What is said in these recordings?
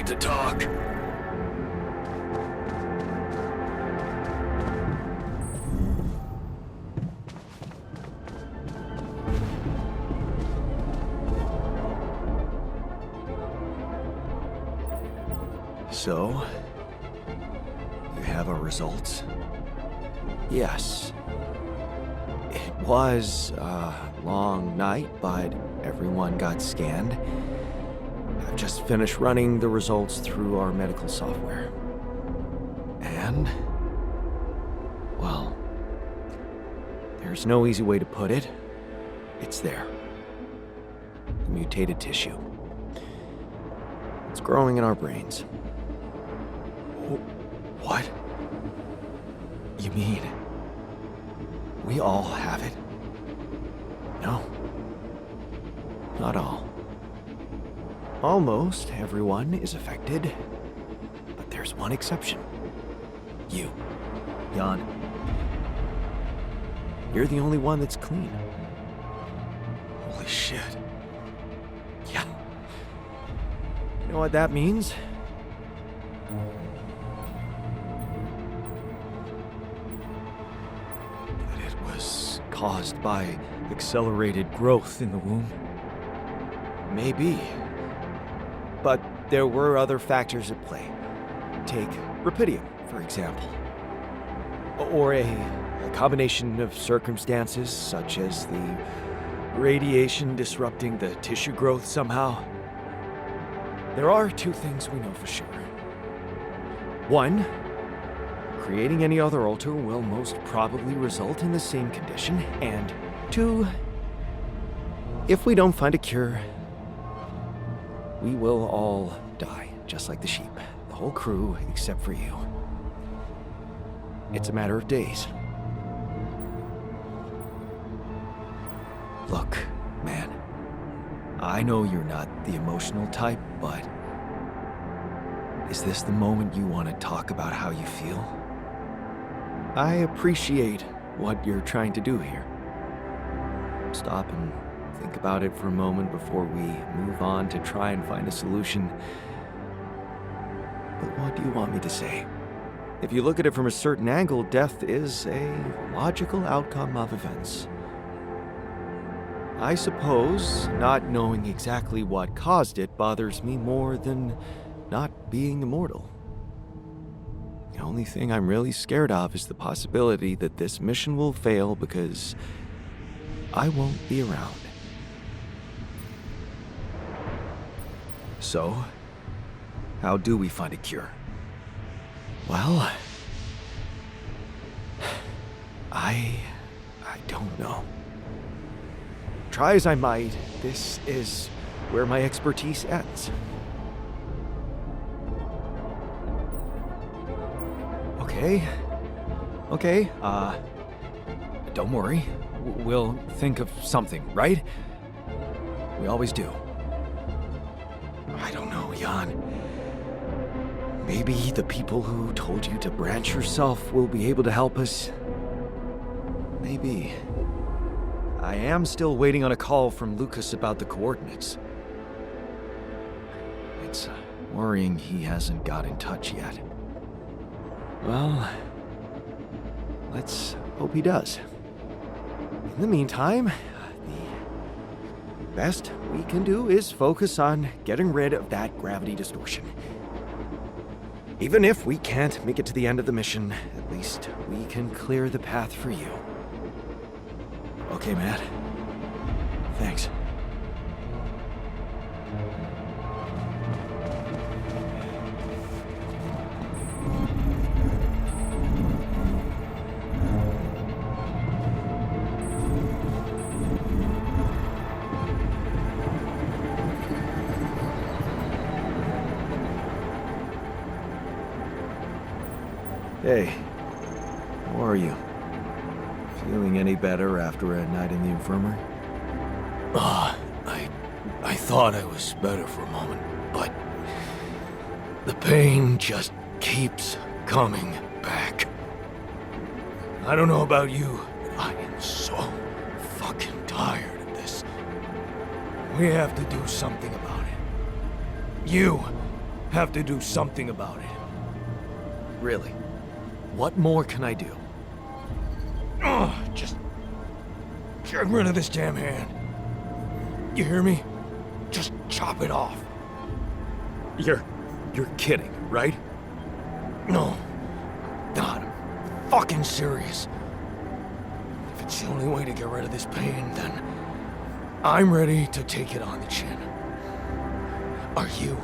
to talk. So, you have our results? Yes. It was a long night, but everyone got scanned. I've just finished running the results through our medical software. And, well, there's no easy way to put it. It's there. The mutated tissue. It's growing in our brains. What? You mean we all have it? No. Not all. Almost everyone is affected, but there's one exception. You, Jan. You're the only one that's clean. Holy shit. Yeah. You know what that means? That it was caused by accelerated growth in the womb. Maybe. But there were other factors at play. Take Rapidium, for example. Or a combination of circumstances, such as the radiation disrupting the tissue growth somehow. There are two things we know for sure. One, creating any other altar will most probably result in the same condition. And two, if we don't find a cure, we will all die, just like the sheep. The whole crew, except for you. It's a matter of days. Look, man. I know you're not the emotional type, but is this the moment you want to talk about how you feel? I appreciate what you're trying to do here. Stop and think about it for a moment before we move on to try and find a solution. But what do you want me to say? If you look at it from a certain angle, death is a logical outcome of events. I suppose not knowing exactly what caused it bothers me more than not being immortal. The only thing I'm really scared of is the possibility that this mission will fail because I won't be around. So, how do we find a cure? Well, I don't know. Try as I might, this is where my expertise ends. Okay, don't worry. We'll think of something, right? We always do. I don't know, Jan. Maybe the people who told you to branch yourself will be able to help us. Maybe. I am still waiting on a call from Lucas about the coordinates. It's worrying he hasn't got in touch yet. Well, let's hope he does. In the meantime, the best we can do is focus on getting rid of that gravity distortion. Even if we can't make it to the end of the mission, at least we can clear the path for you. Okay, Matt. Thanks. Hey, how are you? Feeling any better after a night in the infirmary? I thought I was better for a moment, but the pain just keeps coming back. I don't know about you, but I am so fucking tired of this. We have to do something about it. You have to do something about it. Really? What more can I do? Just get rid of this damn hand. You hear me? Just chop it off. You're kidding, right? No, God, I'm fucking serious. If it's the only way to get rid of this pain, then I'm ready to take it on the chin. Are you?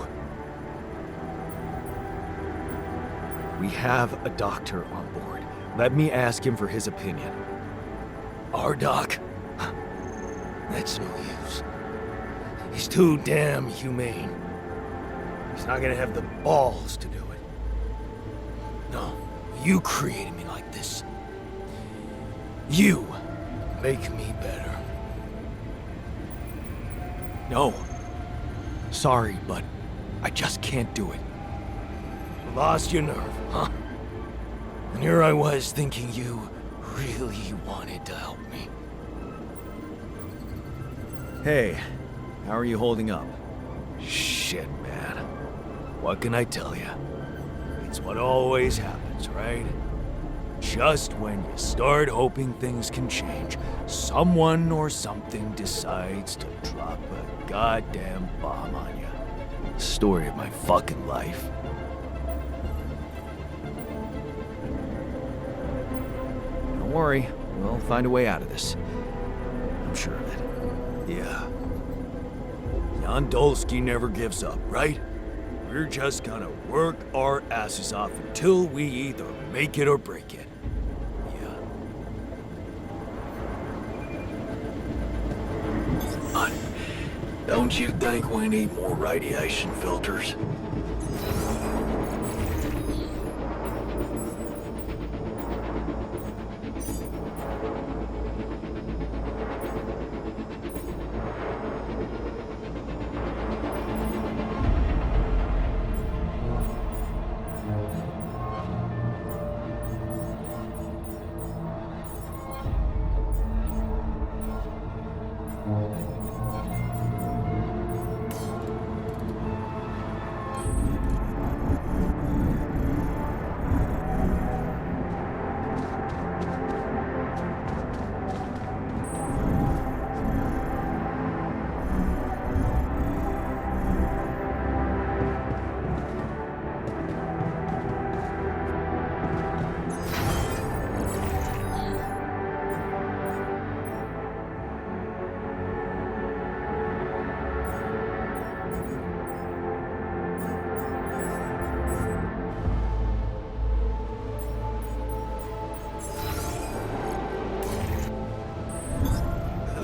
We have a doctor on board. Let me ask him for his opinion. Our doc? That's no use. He's too damn humane. He's not gonna have the balls to do it. No, you created me like this. You make me better. No. Sorry, but I just can't do it. Lost your nerve, huh? And here I was thinking you really wanted to help me. Hey, how are you holding up? Shit, man. What can I tell you? It's what always happens, right? Just when you start hoping things can change, someone or something decides to drop a goddamn bomb on you. Story of my fucking life. Don't worry, we'll find a way out of this. I'm sure of it. Yeah. Jan Dolsky never gives up, right? We're just gonna work our asses off until we either make it or break it. Yeah. But don't you think we need more radiation filters?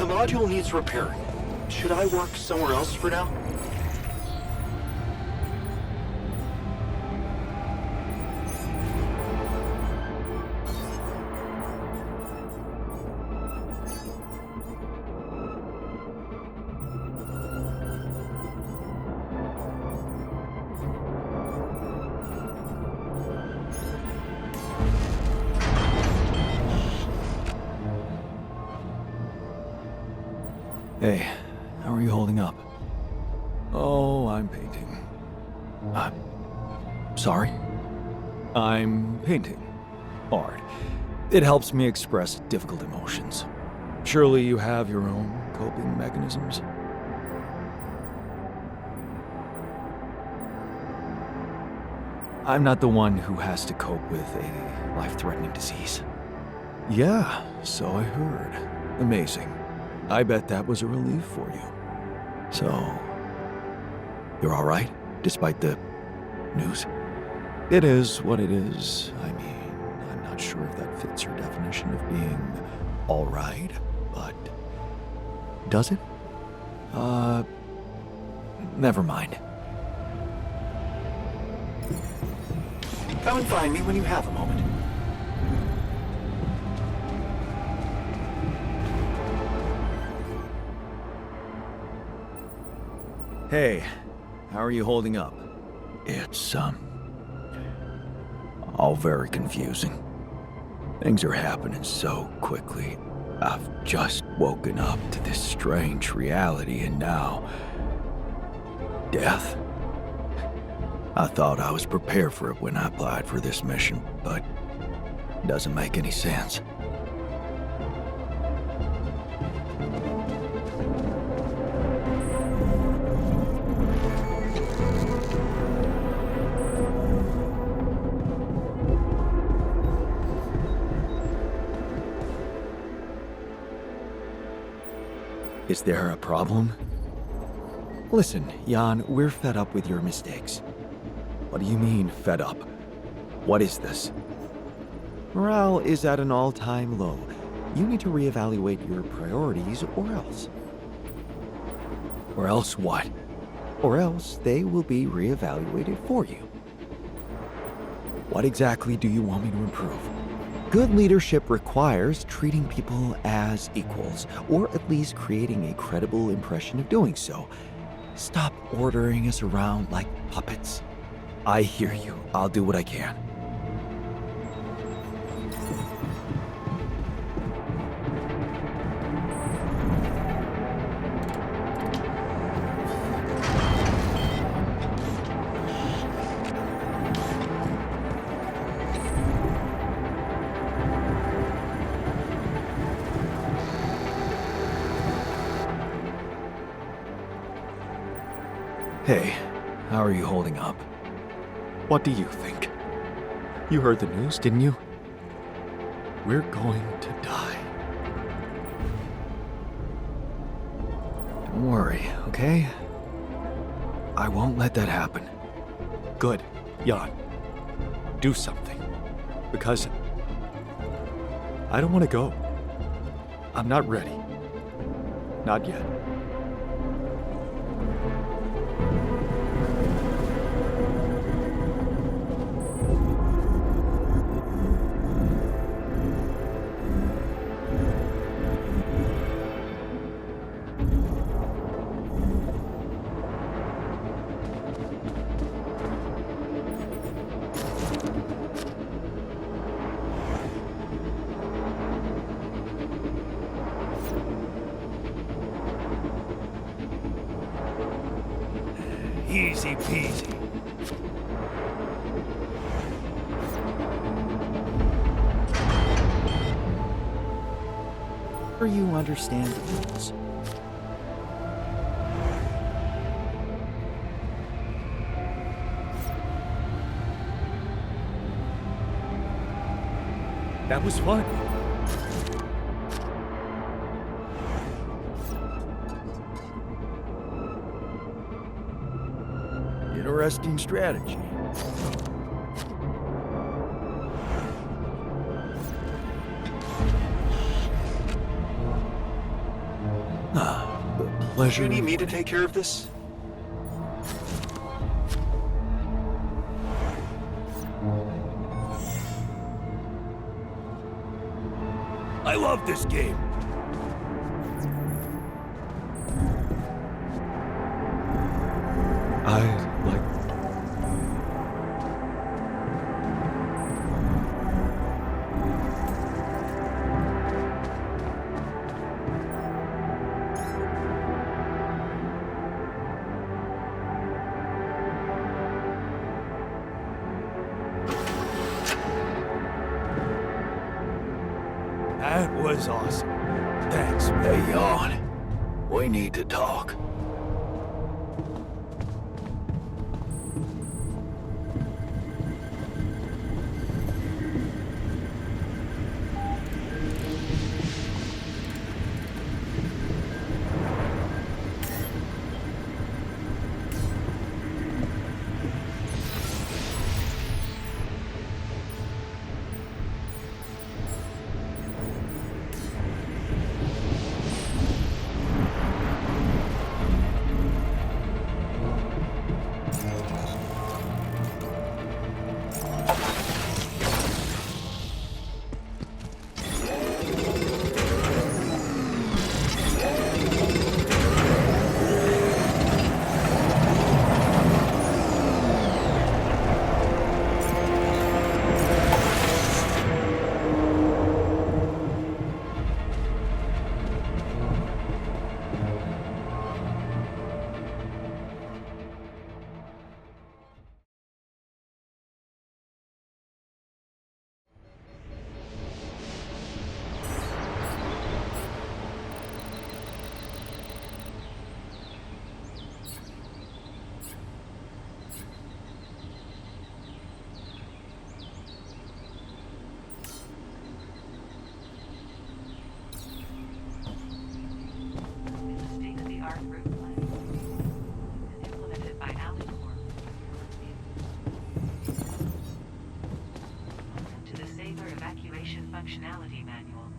The module needs repairing. Should I work somewhere else for now? Hey, how are you holding up? Oh, I'm painting. Sorry? I'm painting. Art. It helps me express difficult emotions. Surely you have your own coping mechanisms? I'm not the one who has to cope with a life-threatening disease. Yeah, so I heard. Amazing. I bet that was a relief for you. So, you're all right, despite the news? It is what it is. I mean, I'm not sure if that fits your definition of being all right, but does it? Never mind. Come and find me when you have a moment. Hey, how are you holding up? It's, all very confusing. Things are happening so quickly. I've just woken up to this strange reality, and now... death. I thought I was prepared for it when I applied for this mission, but it doesn't make any sense. Is there a problem? Listen, Jan, we're fed up with your mistakes. What do you mean, fed up? What is this? Morale is at an all-time low. You need to reevaluate your priorities, or else. Or else what? Or else they will be reevaluated for you. What exactly do you want me to improve? Good leadership requires treating people as equals, or at least creating a credible impression of doing so. Stop ordering us around like puppets. I hear you. I'll do what I can. Hey, how are you holding up? What do you think? You heard the news, didn't you? We're going to die. Don't worry, okay? I won't let that happen. Good. Jan, do something. Because I don't want to go. I'm not ready. Not yet. Easy peasy. Or you understand the rules. That was fun. Interesting strategy. The pleasure. You need me to take care of this? I love this game. I like... That was awesome. Thanks. Hey, Jan. We need to talk. Evacuation Functionality Manual.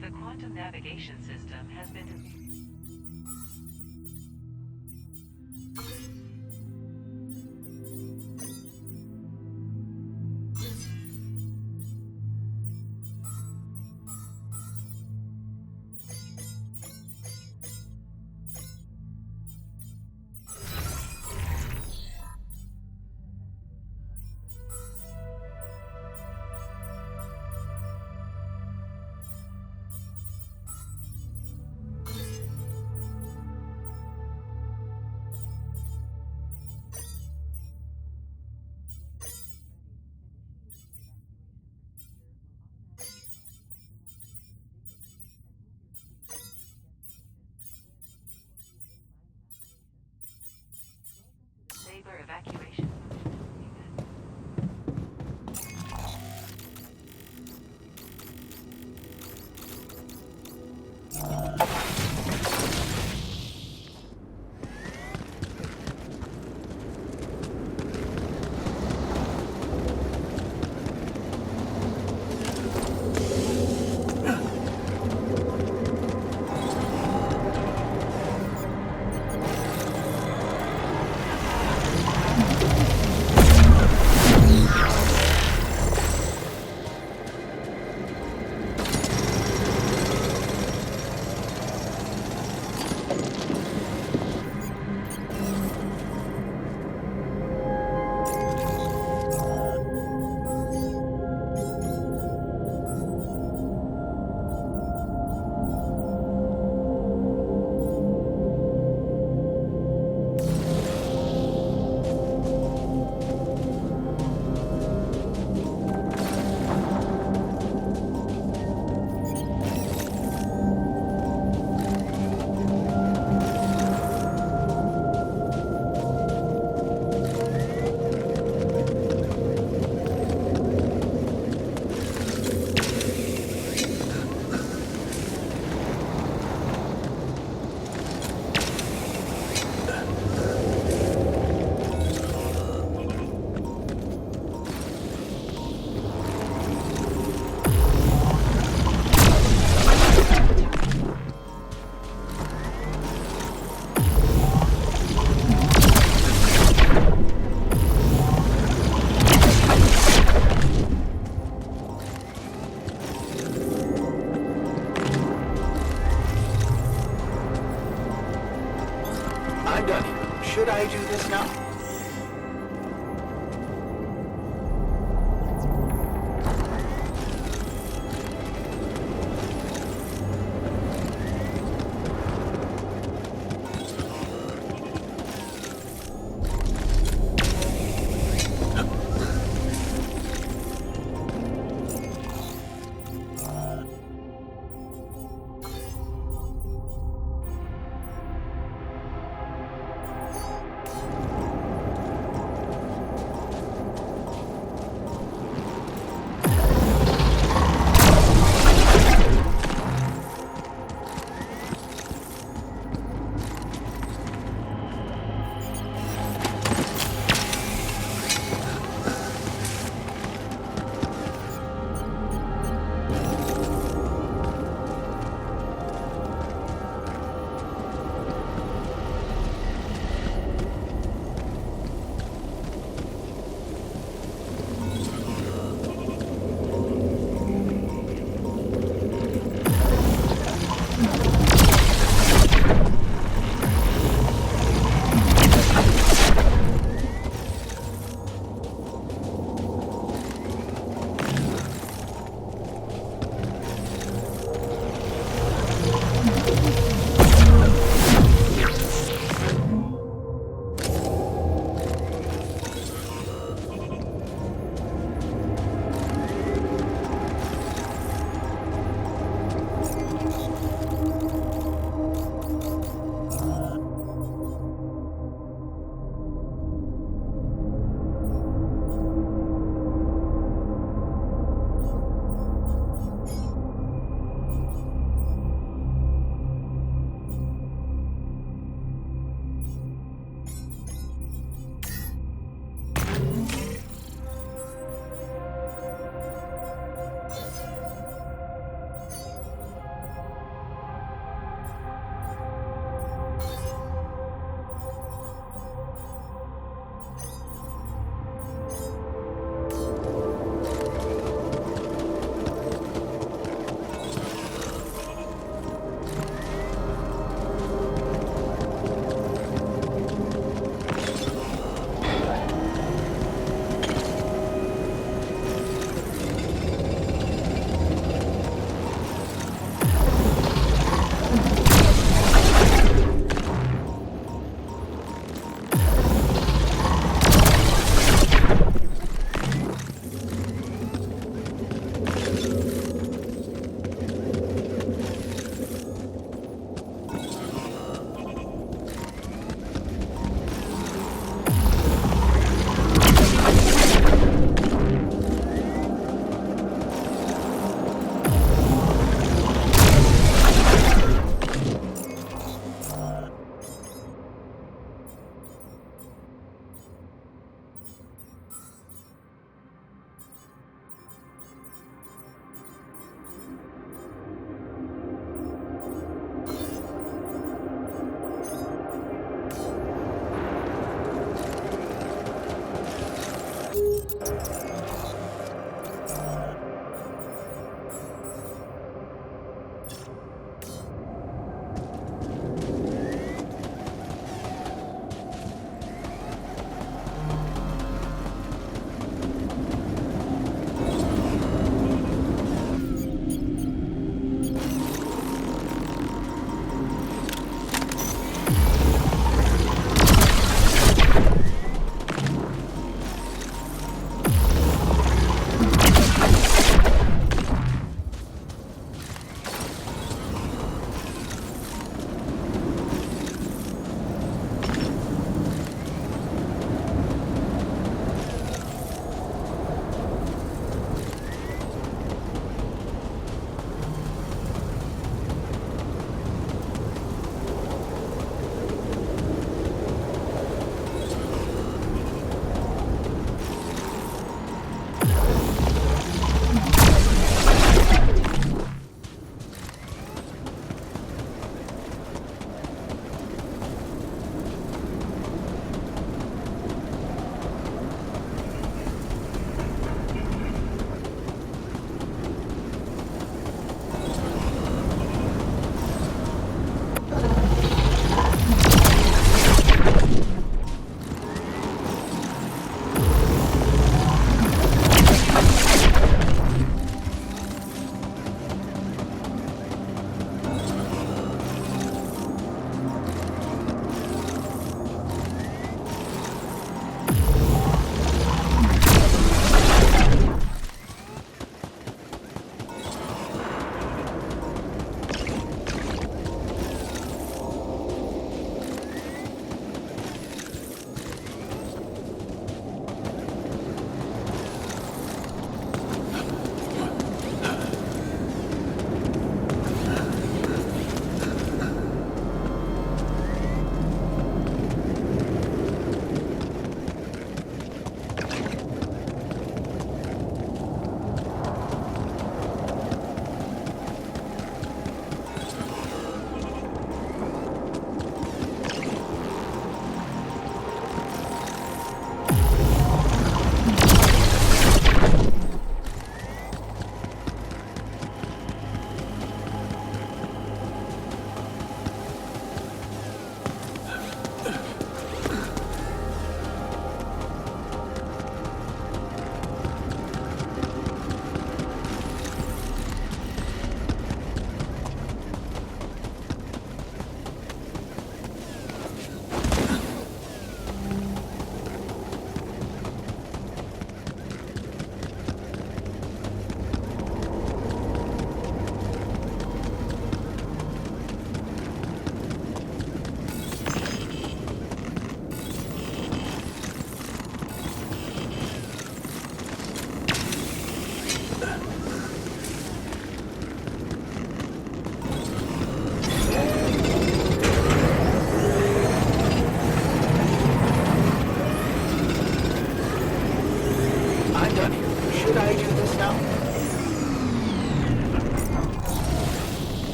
The quantum navigation system has been... Saber evacuation. I'm done here. Should I do this now?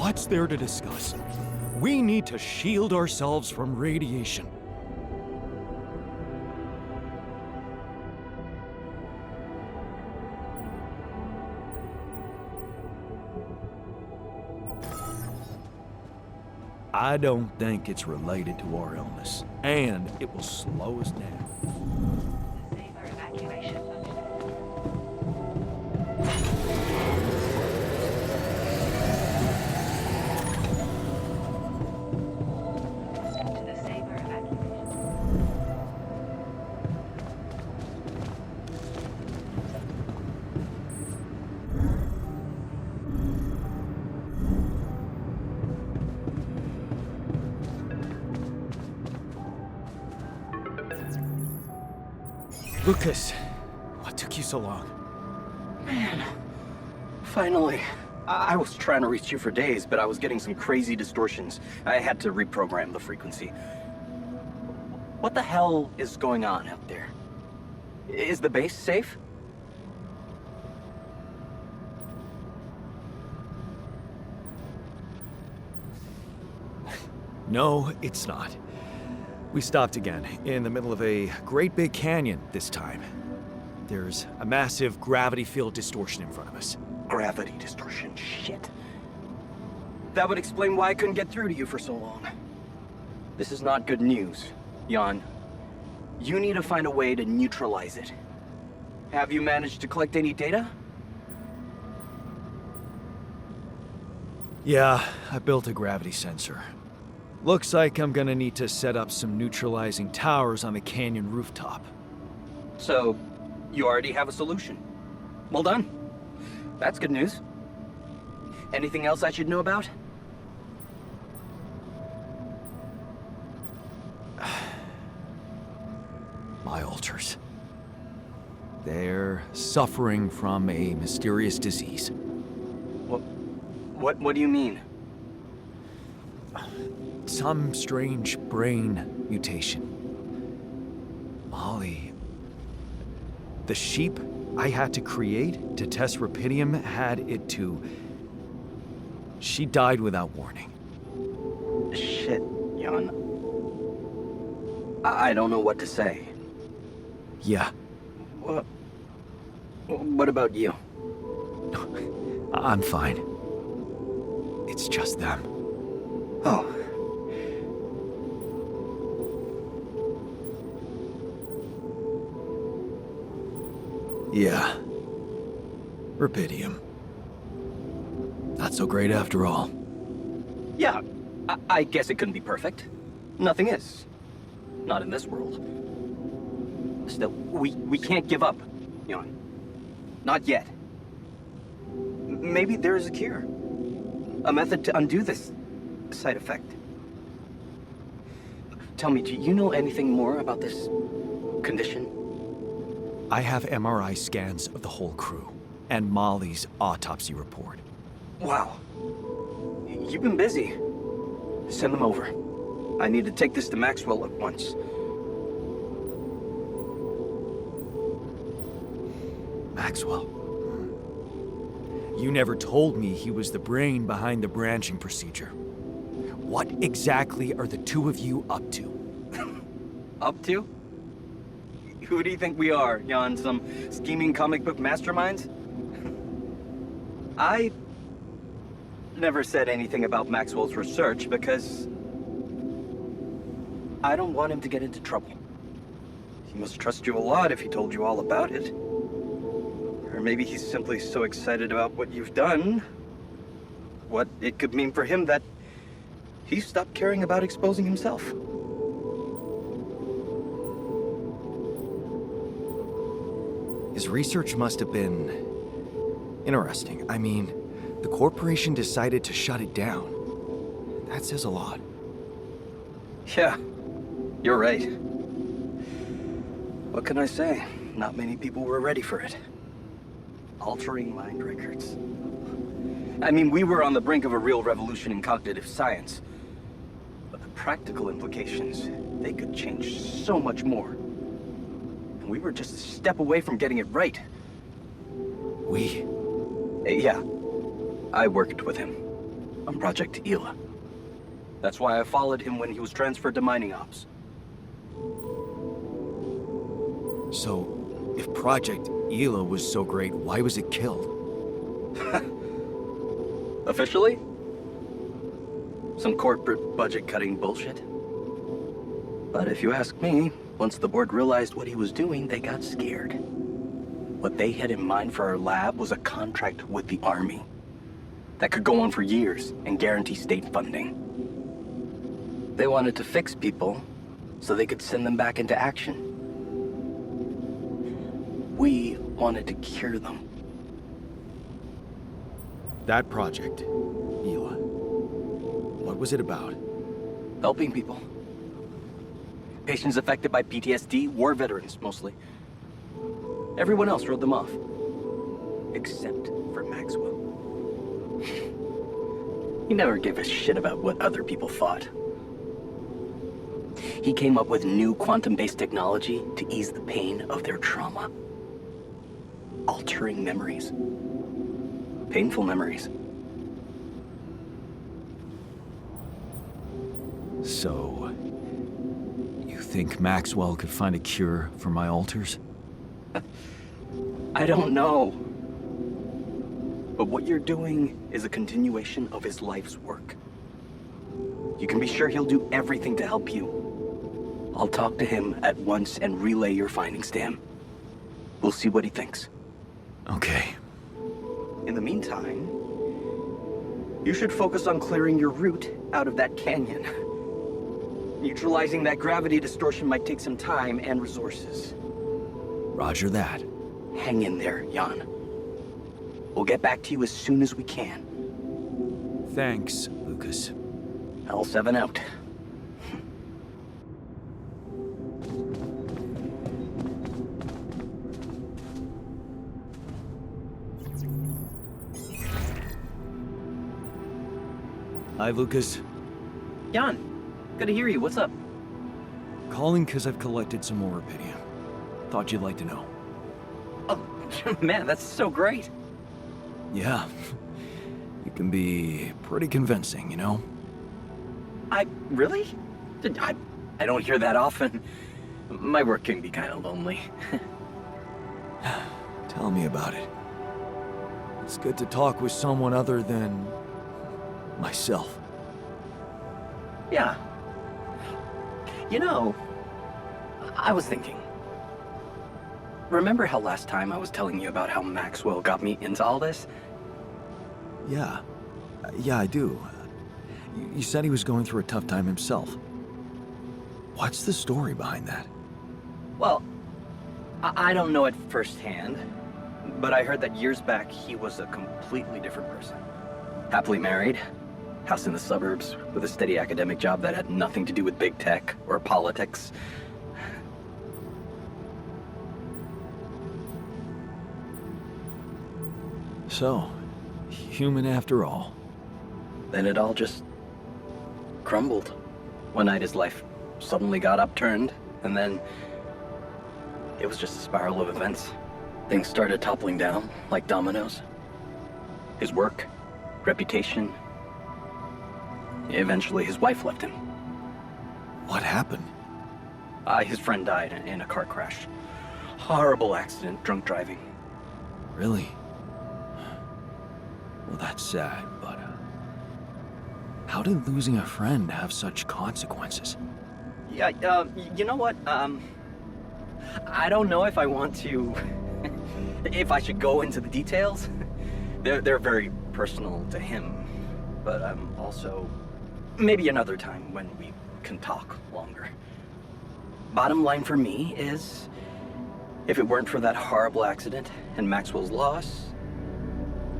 What's there to discuss? We need to shield ourselves from radiation. I don't think it's related to our illness, and it will slow us down. Disable evacuation function. To the saber evacuation. Lucas, what took you so long? Man, finally. I was trying to reach you for days, but I was getting some crazy distortions. I had to reprogram the frequency. What the hell is going on out there? Is the base safe? No, it's not. We stopped again, in the middle of a great big canyon this time. There's a massive gravity field distortion in front of us. Gravity distortion, shit. That would explain why I couldn't get through to you for so long. This is not good news, Jan. You need to find a way to neutralize it. Have you managed to collect any data? Yeah, I built a gravity sensor. Looks like I'm gonna need to set up some neutralizing towers on the canyon rooftop. So, you already have a solution. Well done. That's good news. Anything else I should know about? My altars. They're suffering from a mysterious disease. What do you mean? Some strange brain mutation. Molly. The sheep I had to create to test Rapidium had it too. She died without warning. Shit, Jan. I don't know what to say. Yeah, What about you? I'm fine. It's just them. Oh. Yeah. Rapidium. Not so great after all. Yeah, I guess it couldn't be perfect. Nothing is. Not in this world. Still, we can't give up, Jan. Not yet. Maybe there is a cure. A method to undo this side effect. Tell me, do you know anything more about this condition? I have MRI scans of the whole crew, and Molly's autopsy report. Wow. You've been busy. Send them over. I need to take this to Maxwell at once. Maxwell. You never told me he was the brain behind the branching procedure. What exactly are the two of you up to? Up to? Who do you think we are, Jan? Some scheming comic book masterminds? I never said anything about Maxwell's research because I don't want him to get into trouble. He must trust you a lot if he told you all about it. Or maybe he's simply so excited about what you've done, what it could mean for him, that he stopped caring about exposing himself. His research must have been interesting. I mean, the corporation decided to shut it down. That says a lot. Yeah, you're right. What can I say? Not many people were ready for it. Altering mind records. I mean, we were on the brink of a real revolution in cognitive science. But the practical implications, they could change so much more. And we were just a step away from getting it right. We? Yeah, I worked with him on Project Ela. That's why I followed him when he was transferred to mining ops. So, if Project Ela was so great, why was it killed? Officially? Some corporate budget-cutting bullshit. But if you ask me, once the board realized what he was doing, they got scared. What they had in mind for our lab was a contract with the Army that could go on for years and guarantee state funding. They wanted to fix people so they could send them back into action. We wanted to cure them. That project, Ela. What was it about? Helping people. Patients affected by PTSD, war veterans, mostly. Everyone else wrote them off. Except for Maxwell. He never gave a shit about what other people thought. He came up with new quantum-based technology to ease the pain of their trauma. Altering memories. Painful memories. So, you think Maxwell could find a cure for my alters? I don't know. But what you're doing is a continuation of his life's work. You can be sure he'll do everything to help you. I'll talk to him at once and relay your findings to him. We'll see what he thinks. Okay. In the meantime, you should focus on clearing your route out of that canyon. Neutralizing that gravity distortion might take some time and resources. Roger that. Hang in there, Jan. We'll get back to you as soon as we can. Thanks, Lucas. L7 out. Hi, Lucas. Jan, good to hear you. What's up? Calling because I've collected some more rubidium. Thought you'd like to know. Oh, man, that's so great. Yeah. You can be pretty convincing, you know? Really? I don't hear that often. My work can be kind of lonely. Tell me about it. It's good to talk with someone other than myself. Yeah. You know, I was thinking. Remember how last time I was telling you about how Maxwell got me into all this? Yeah. Yeah, I do. You said he was going through a tough time himself. What's the story behind that? Well, I don't know it firsthand, but I heard that years back he was a completely different person. Happily married, house in the suburbs, with a steady academic job that had nothing to do with big tech or politics. So, human after all. Then it all just crumbled. One night his life suddenly got upturned, and then it was just a spiral of events. Things started toppling down like dominoes. His work, reputation. Eventually his wife left him. What happened? His friend died in a car crash. Horrible accident, drunk driving. Really? Well, that's sad, but how did losing a friend have such consequences? Yeah, you know what? I don't know if I want to... if I should go into the details. They're very personal to him. But also... maybe another time when we can talk longer. Bottom line for me is... if it weren't for that horrible accident and Maxwell's loss...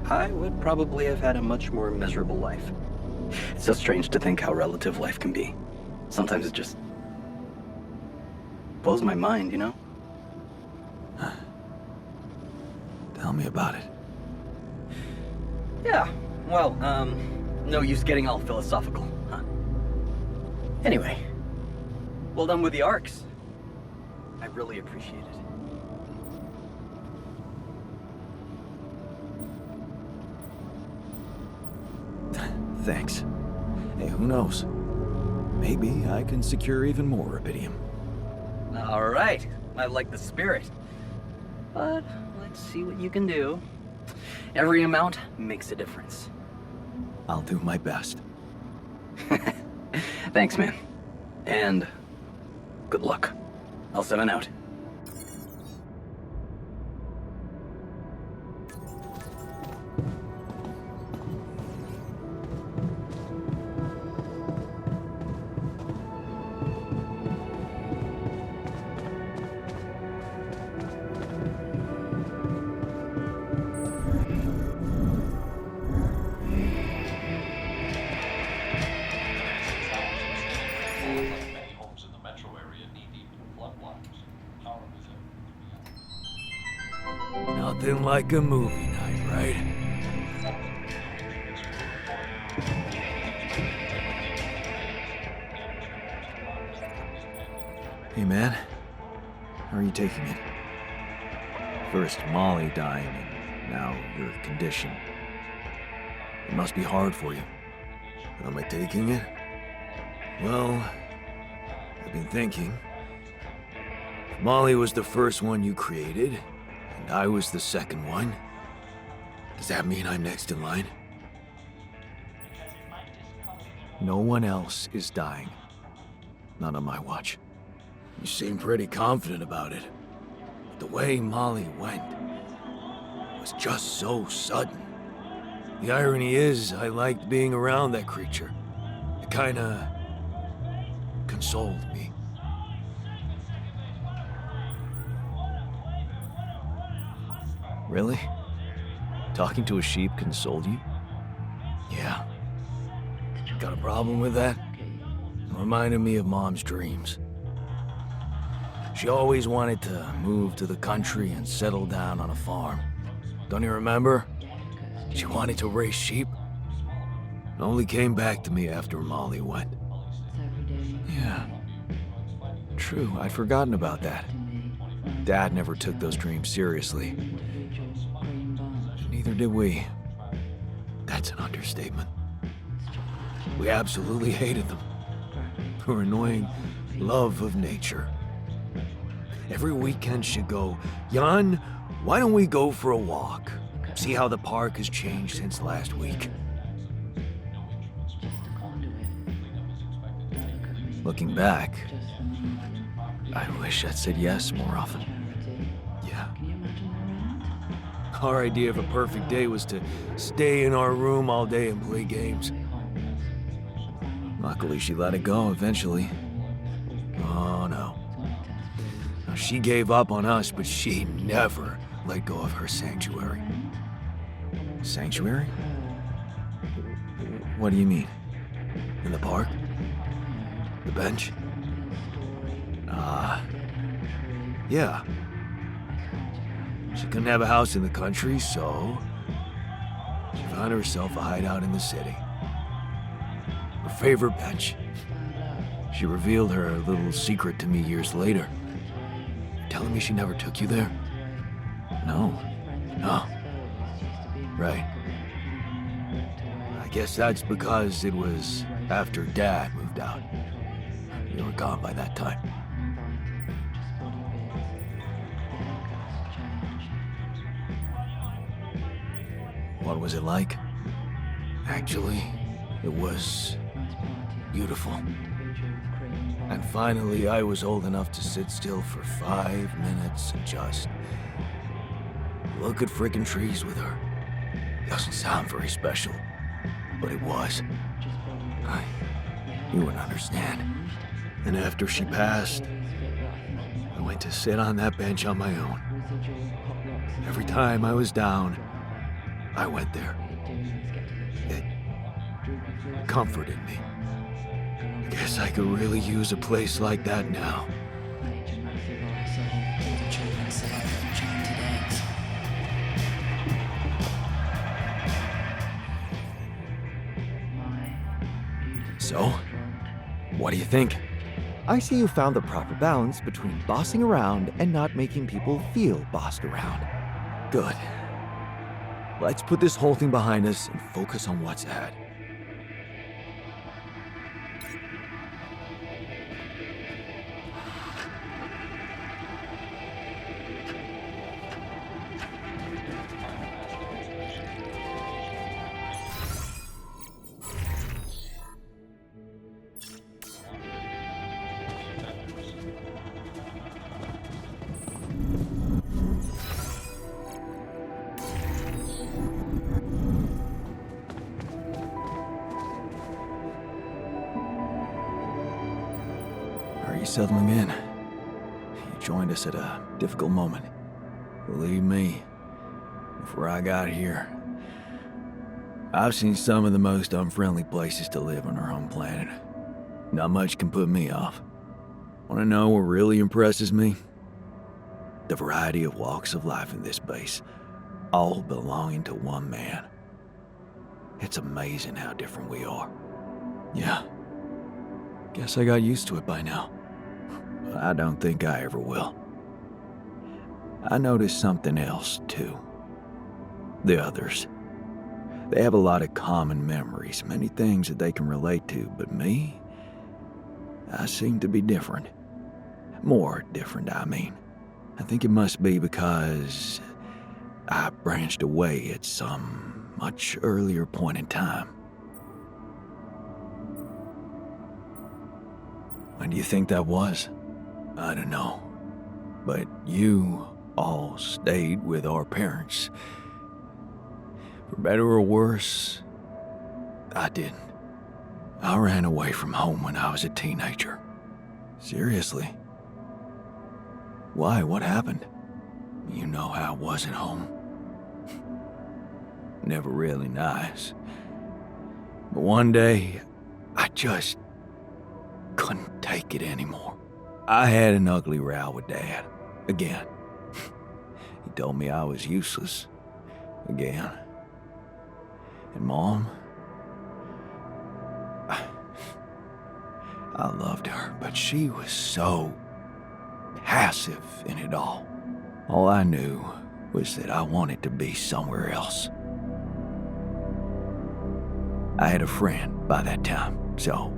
I would probably have had a much more miserable life. It's so strange to think how relative life can be. Sometimes it just blows my mind, you know? Tell me about it. Yeah, well, no use getting all philosophical, huh? Anyway, well done with the arcs. I really appreciate it. Thanks. Hey, who knows? Maybe I can secure even more rubidium. All right. I like the spirit. But let's see what you can do. Every amount makes a difference. I'll do my best. Thanks, man. And good luck. I'll 7 out. Many homes in the metro area knee-deep in floodwaters. Power was out. Nothing like a movie night, right? Hey, man. How are you taking it? First Molly dying, and now your condition. It must be hard for you. Am I taking it? Well, I've been thinking. If Molly was the first one you created, and I was the second one, does that mean I'm next in line? No one else is dying. Not on my watch. You seem pretty confident about it. But the way Molly went was just so sudden. The irony is, I liked being around that creature. It kinda consoled me. Really? Talking to a sheep consoled you? Yeah. Got a problem with that? It reminded me of Mom's dreams. She always wanted to move to the country and settle down on a farm. Don't you remember? She wanted to raise sheep. It only came back to me after Molly went. Yeah. True, I'd forgotten about that. Dad never took those dreams seriously. Neither did we. That's an understatement. We absolutely hated them. Her annoying love of nature. Every weekend she'd go, "Jan, why don't we go for a walk? See how the park has changed since last week." Looking back, I wish I'd said yes more often. Yeah. Our idea of a perfect day was to stay in our room all day and play games. Luckily, she let it go eventually. Oh, no. Now, she gave up on us, but she never let go of her sanctuary. Sanctuary? What do you mean? In the park? The bench? Yeah. She couldn't have a house in the country, so she found herself a hideout in the city. Her favorite bench. She revealed her little secret to me years later. You're telling me she never took you there? No. No. Right. I guess that's because it was after Dad moved out. You were gone by that time. What was it like? Actually, it was beautiful. And finally, I was old enough to sit still for 5 minutes and just look at frickin' trees with her. Doesn't sound very special, but it was. You wouldn't understand. And after she passed, I went to sit on that bench on my own. Every time I was down, I went there. It comforted me. I guess I could really use a place like that now. So, what do you think? I see you found the proper balance between bossing around and not making people feel bossed around. Good. Let's put this whole thing behind us and focus on what's ahead. you settling in? You joined us at a difficult moment. Believe me, before I got here, I've seen some of the most unfriendly places to live on our home planet. Not much can put me off. Want to know what really impresses me? The variety of walks of life in this base, all belonging to one man. It's amazing how different we are. Yeah. Guess I got used to it by now. I don't think I ever will. I noticed something else, too. The others. They have a lot of common memories, many things that they can relate to, but me? I seem to be different. More different, I mean. I think it must be because I branched away at some much earlier point in time. When do you think that was? I don't know. But you all stayed with our parents. For better or worse, I didn't. I ran away from home when I was a teenager. Seriously? Why? What happened? You know how it was at home. Never really nice. But one day, I just couldn't take it anymore. I had an ugly row with Dad. Again. He told me I was useless. Again. And Mom? I loved her, but she was so passive in it all. All I knew was that I wanted to be somewhere else. I had a friend by that time, so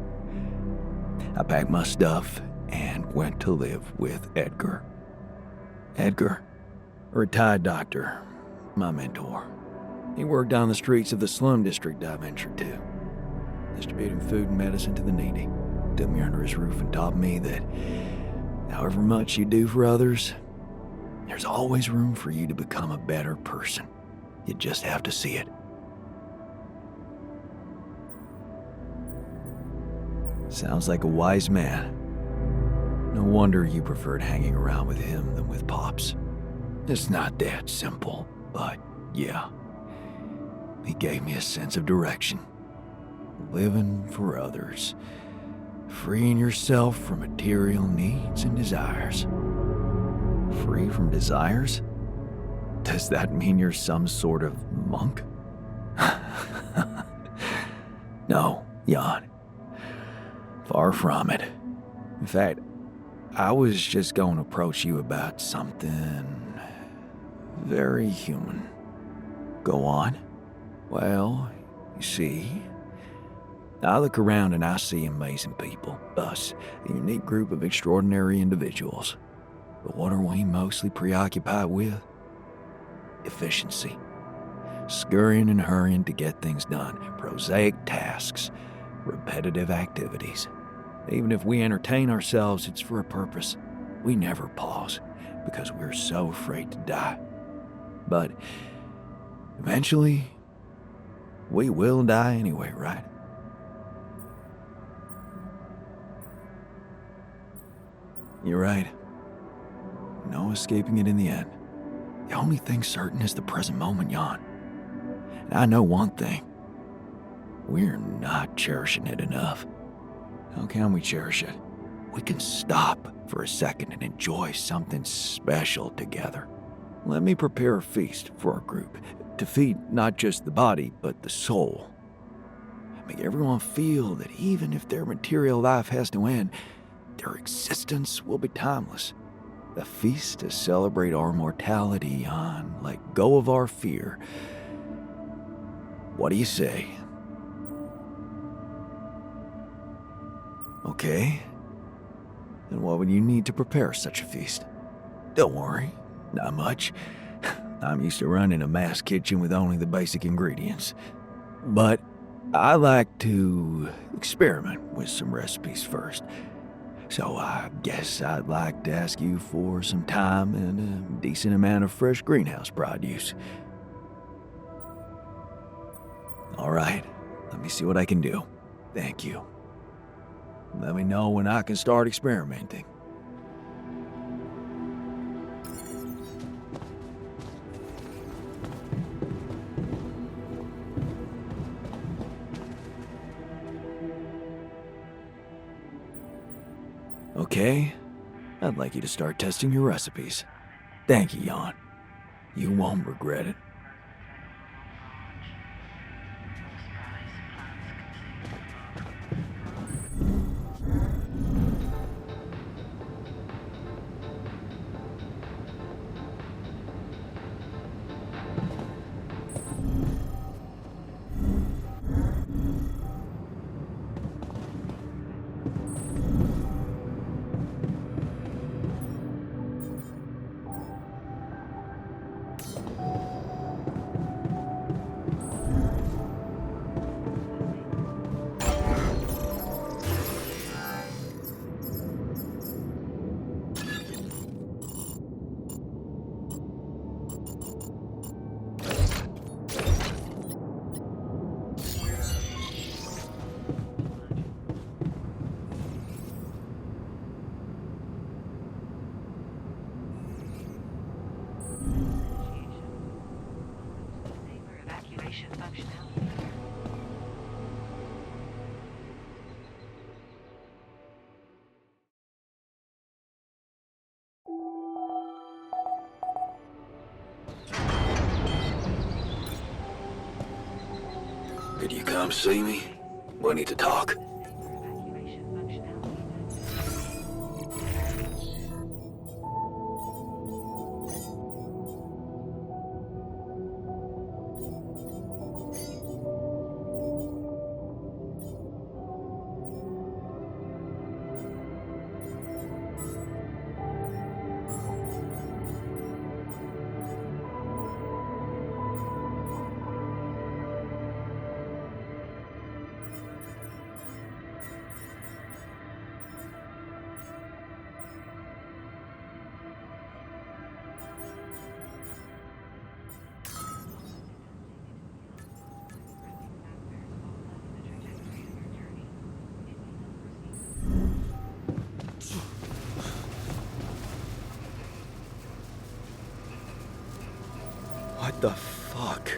I packed my stuff and went to live with Edgar. Edgar, a retired doctor, my mentor. He worked down the streets of the slum district I ventured to, distributing food and medicine to the needy. Took me under his roof and taught me that however much you do for others, there's always room for you to become a better person. You just have to see it. Sounds like a wise man. No wonder you preferred hanging around with him than with Pops. It's not that simple, but yeah. He gave me a sense of direction. Living for others. Freeing yourself from material needs and desires. Free from desires? Does that mean you're some sort of monk? No, Jan. Far from it. In fact, I was just going to approach you about something very human. Go on. Well, you see, I look around and I see amazing people, us, a unique group of extraordinary individuals. But what are we mostly preoccupied with? Efficiency. Scurrying and hurrying to get things done, prosaic tasks, repetitive activities. Even if we entertain ourselves, it's for a purpose. We never pause because we're so afraid to die. But eventually, we will die anyway, right? You're right. No escaping it in the end. The only thing certain is the present moment, Jan. And I know one thing. We're not cherishing it enough. How can we cherish it? We can stop for a second and enjoy something special together. Let me prepare a feast for our group to feed not just the body, but the soul. Make everyone feel that even if their material life has to end, their existence will be timeless. A feast to celebrate our mortality on, let go of our fear. What do you say? Okay. Then what would you need to prepare such a feast? Don't worry, not much. I'm used to running a mass kitchen with only the basic ingredients. But I like to experiment with some recipes first. So I guess I'd like to ask you for some time and a decent amount of fresh greenhouse produce. All right, let me see what I can do. Thank you. Let me know when I can start experimenting. Okay, I'd like you to start testing your recipes. Thank you, Jan. You won't regret it. Safer evacuation functionality. Did you come see me? We need to talk. Evacuation functionality. What the fuck?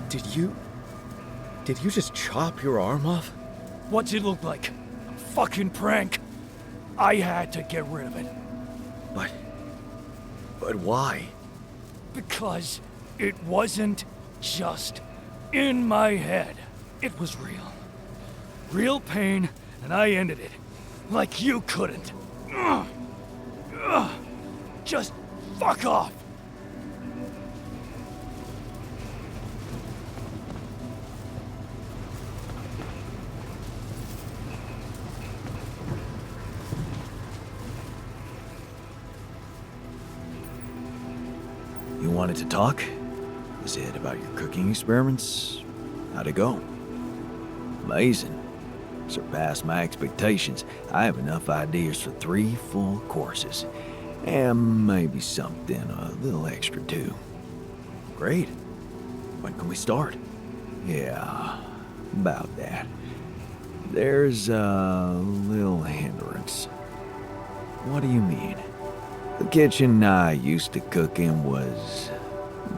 Did you just chop your arm off? What's it look like? A fucking prank. I had to get rid of it. But why? Because it wasn't just in my head. It was real. Real pain, and I ended it. Like you couldn't. Ugh. Ugh. Just fuck off. You wanted to talk? Is it about your cooking experiments? How'd it go? Amazing. Surpassed my expectations. I have enough ideas for 3 full courses. And maybe something a little extra too. Great. When can we start? Yeah, about that. There's a little hindrance. What do you mean? The kitchen I used to cook in was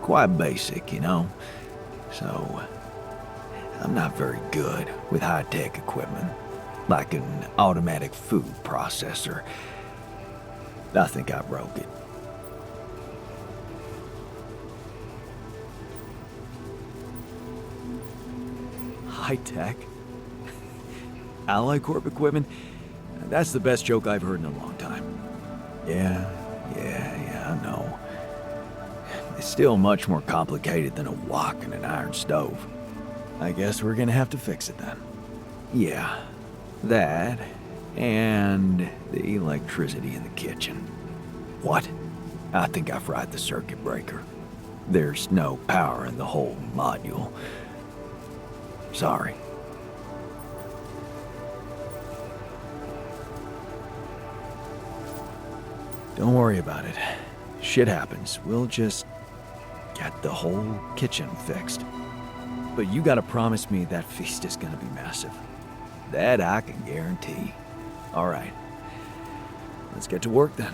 quite basic, you know? So, I'm not very good with high-tech equipment, like an automatic food processor. I think I broke it. High-tech? Ally Corp equipment? That's the best joke I've heard in a long time. Yeah, I know. It's still much more complicated than a wok and an iron stove. I guess we're gonna have to fix it then. Yeah, that, and the electricity in the kitchen. What? I think I fried the circuit breaker. There's no power in the whole module. Sorry. Don't worry about it. Shit happens. We'll just get the whole kitchen fixed. But you gotta promise me that feast is gonna be massive. That I can guarantee. All right. Let's get to work then.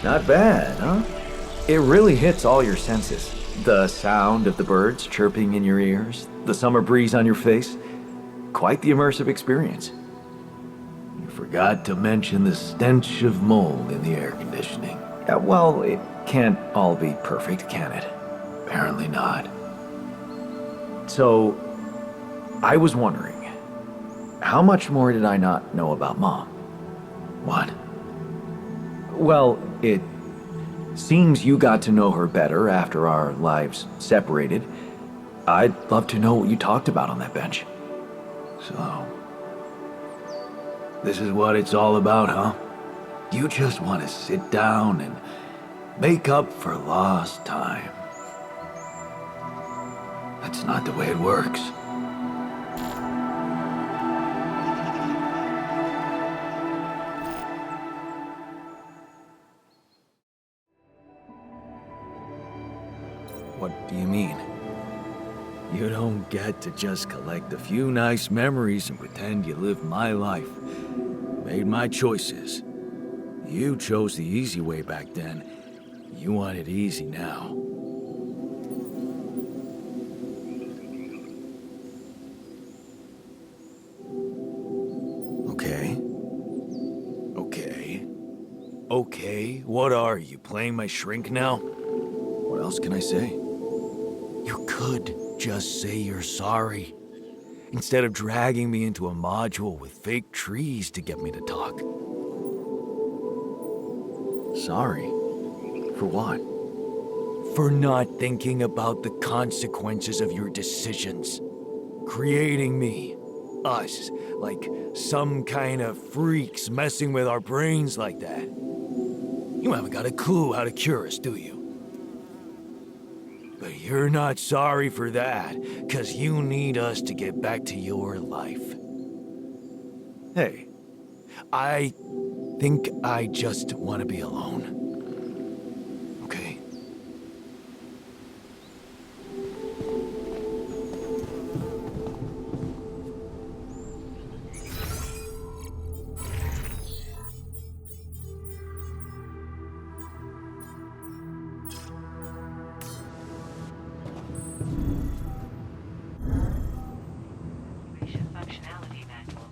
Not bad, huh? It really hits all your senses. The sound of the birds chirping in your ears, the summer breeze on your face. Quite the immersive experience. You forgot to mention the stench of mold in the air conditioning. Well, it can't all be perfect, can it? Apparently not. So, I was wondering, how much more did I not know about Mom? What? Well, it seems you got to know her better after our lives separated. I'd love to know what you talked about on that bench. So, this is what it's all about, huh? You just want to sit down and make up for lost time. That's not the way it works. What do you mean? You don't get to just collect a few nice memories and pretend you lived my life. Made my choices. You chose the easy way back then. You want it easy now. Okay. Okay, what are you, playing my shrink now? What else can I say? You could just say you're sorry, instead of dragging me into a module with fake trees to get me to talk. Sorry? For what? For not thinking about the consequences of your decisions. Creating me, us, like some kind of freaks messing with our brains like that. You haven't got a clue how to cure us, do you? But you're not sorry for that, 'cause you need us to get back to your life. Hey, I think I just want to be alone. Okay? Operation Functionality Manual.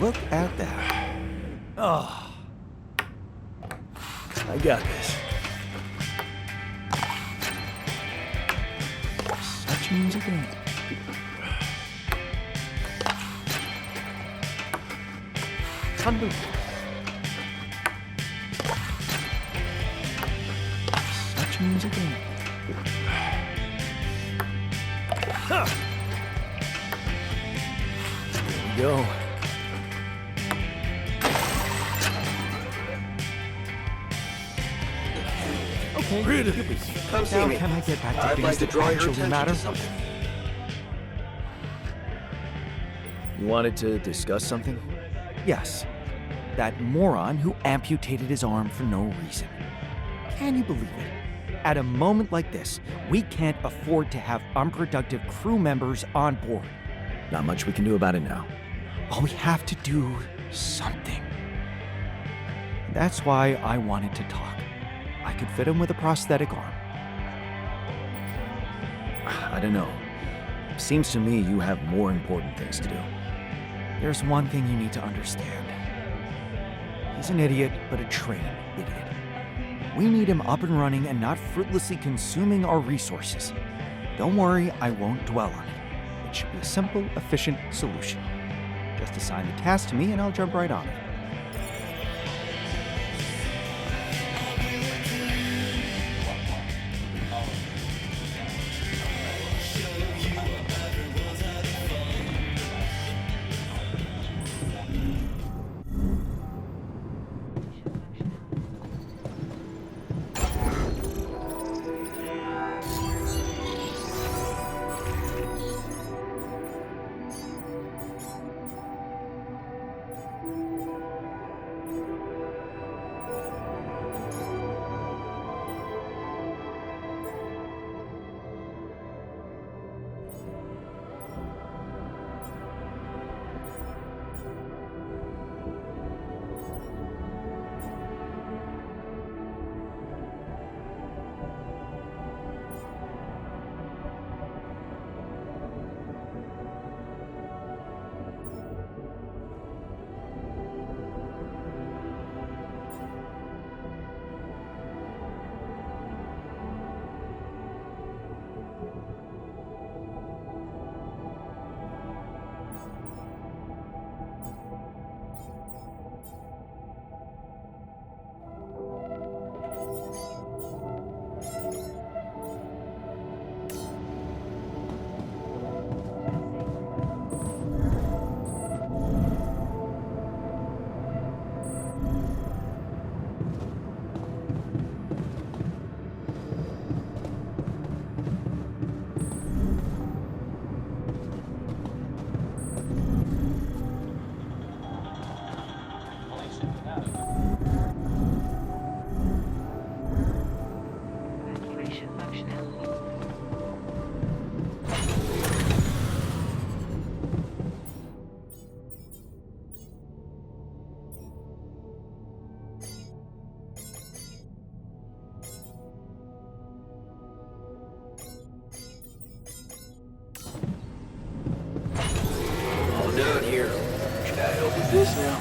Look at that. Oh. I got this. Such music in it. Thunder. Such music in it. Huh. There we go. Okay, Really? you're busy. Come see Now me. can I get back to I'd things like to that draw your actually attention matter? to something. You wanted to discuss something? Yes. That moron who amputated his arm for no reason. Can you believe it? At a moment like this, we can't afford to have unproductive crew members on board. Not much we can do about it now. Well, we have to do something. That's why I wanted to talk. I could fit him with a prosthetic arm. I don't know. Seems to me you have more important things to do. There's one thing you need to understand. He's an idiot, but a trained idiot. We need him up and running and not fruitlessly consuming our resources. Don't worry, I won't dwell on it. It should be a simple, efficient solution. Just assign the task to me and I'll jump right on it. Evacuation functionality. All done here. Should I help with this now?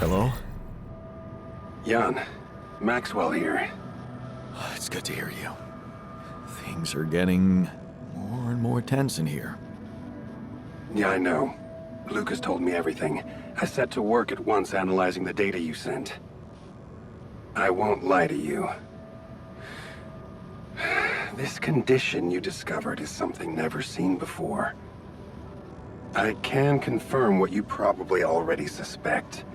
Hello? Jan, Maxwell here. It's good to hear you. Things are getting more and more tense in here. Yeah, I know. Lucas told me everything. I set to work at once analyzing the data you sent. I won't lie to you. This condition you discovered is something never seen before. I can confirm what you probably already suspect.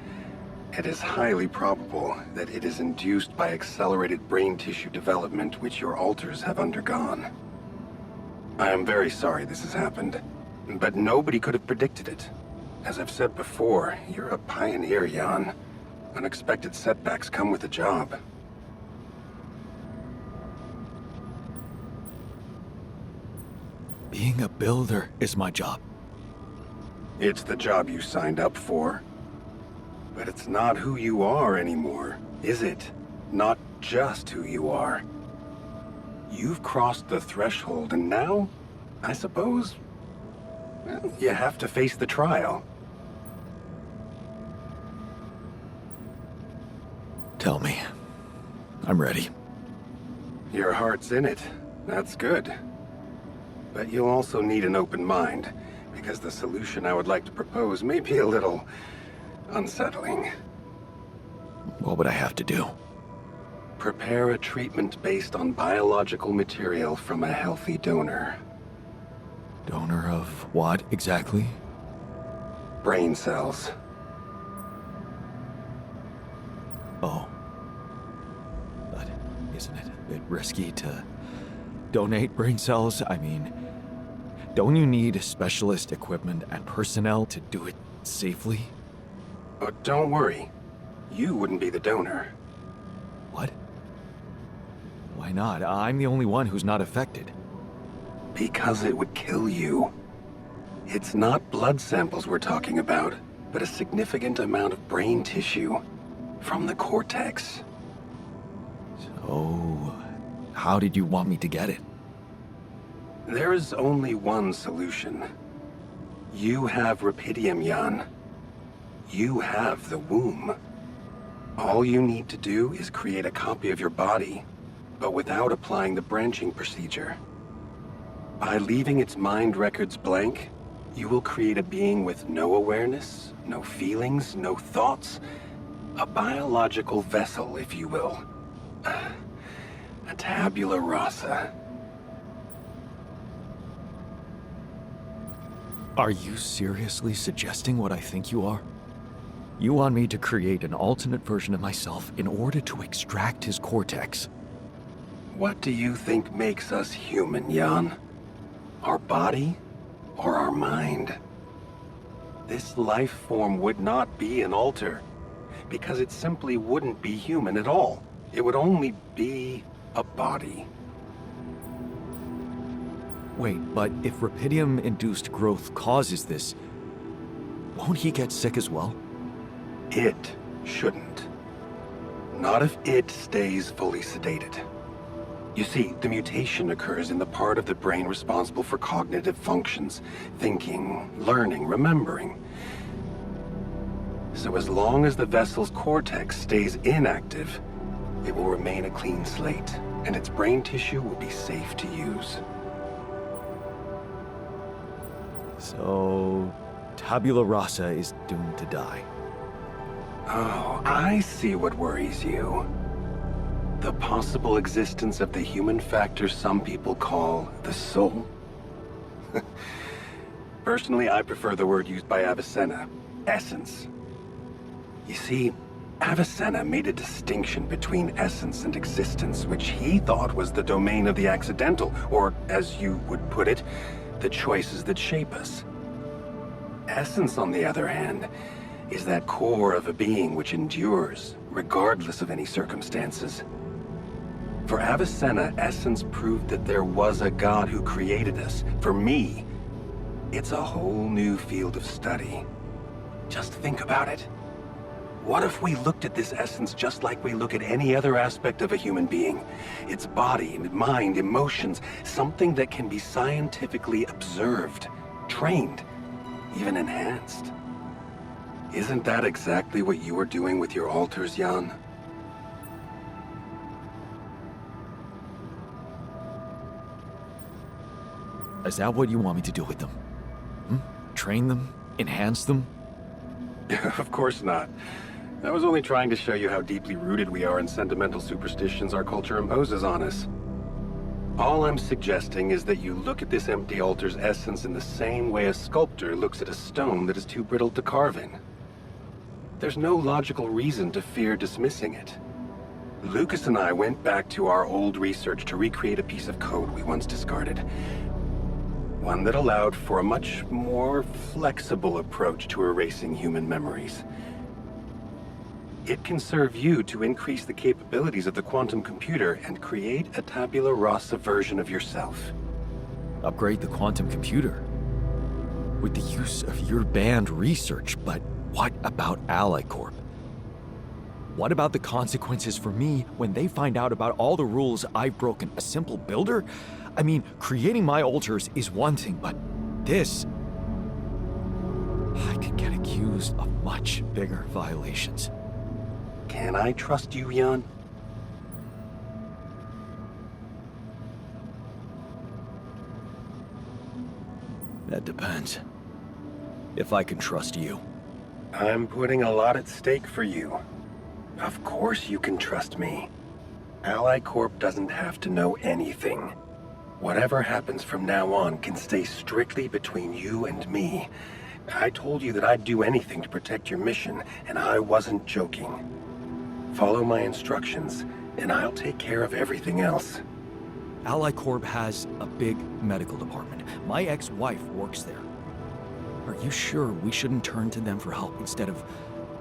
It is highly probable that it is induced by accelerated brain tissue development which your alters have undergone. I am very sorry this has happened, but nobody could have predicted it. As I've said before, you're a pioneer, Jan. Unexpected setbacks come with the job. Being a builder is my job. It's the job you signed up for. But it's not who you are anymore, is it? Not just who you are. You've crossed the threshold, and now, I suppose, well, you have to face the trial. Tell me. I'm ready. Your heart's in it. That's good. But you'll also need an open mind, because the solution I would like to propose may be a little unsettling. What would I have to do? Prepare a treatment based on biological material from a healthy donor. Donor of what exactly? Brain cells. Oh. But isn't it a bit risky to donate brain cells? I mean, don't you need specialist equipment and personnel to do it safely? Oh, don't worry. You wouldn't be the donor. What? Why not? I'm the only one who's not affected. Because it would kill you. It's not blood samples we're talking about, but a significant amount of brain tissue. From the cortex. So, how did you want me to get it? There is only one solution. You have Rapidium, Jan. You have the womb. All you need to do is create a copy of your body, but without applying the branching procedure. By leaving its mind records blank, you will create a being with no awareness, no feelings, no thoughts. A biological vessel, if you will. A tabula rasa. Are you seriously suggesting what I think you are? You want me to create an alternate version of myself in order to extract his cortex? What do you think makes us human, Jan? Our body or our mind? This life form would not be an alter, because it simply wouldn't be human at all. It would only be a body. Wait, but if Rapidium-induced growth causes this, won't he get sick as well? It shouldn't. Not if it stays fully sedated. You see, the mutation occurs in the part of the brain responsible for cognitive functions, thinking, learning, remembering. So as long as the vessel's cortex stays inactive, it will remain a clean slate, and its brain tissue will be safe to use. So, tabula rasa is doomed to die. Oh, I see what worries you. The possible existence of the human factor some people call the soul. Personally, I prefer the word used by Avicenna, essence. You see, Avicenna made a distinction between essence and existence, which he thought was the domain of the accidental, or, as you would put it, the choices that shape us. Essence, on the other hand, is that core of a being which endures, regardless of any circumstances. For Avicenna, essence proved that there was a God who created us. For me, it's a whole new field of study. Just think about it. What if we looked at this essence just like we look at any other aspect of a human being? Its body, mind, emotions, something that can be scientifically observed, trained, even enhanced. Isn't that exactly what you were doing with your alters, Jan? Is that what you want me to do with them? Train them? Enhance them? Of course not. I was only trying to show you how deeply rooted we are in sentimental superstitions our culture imposes on us. All I'm suggesting is that you look at this empty altar's essence in the same way a sculptor looks at a stone that is too brittle to carve in. There's no logical reason to fear dismissing it. Lucas and I went back to our old research to recreate a piece of code we once discarded. One that allowed for a much more flexible approach to erasing human memories. It can serve you to increase the capabilities of the quantum computer and create a tabula rasa version of yourself. Upgrade the quantum computer? With the use of your banned research, but what about Ally Corp? What about the consequences for me when they find out about all the rules I've broken? A simple builder? I mean, creating my altars is one thing, but this... I could get accused of much bigger violations. Can I trust you, Jan? That depends. If I can trust you. I'm putting a lot at stake for you. Of course you can trust me. Ally Corp doesn't have to know anything. Whatever happens from now on can stay strictly between you and me. I told you that I'd do anything to protect your mission, and I wasn't joking. Follow my instructions, and I'll take care of everything else. Ally Corp has a big medical department. My ex-wife works there. Are you sure we shouldn't turn to them for help instead of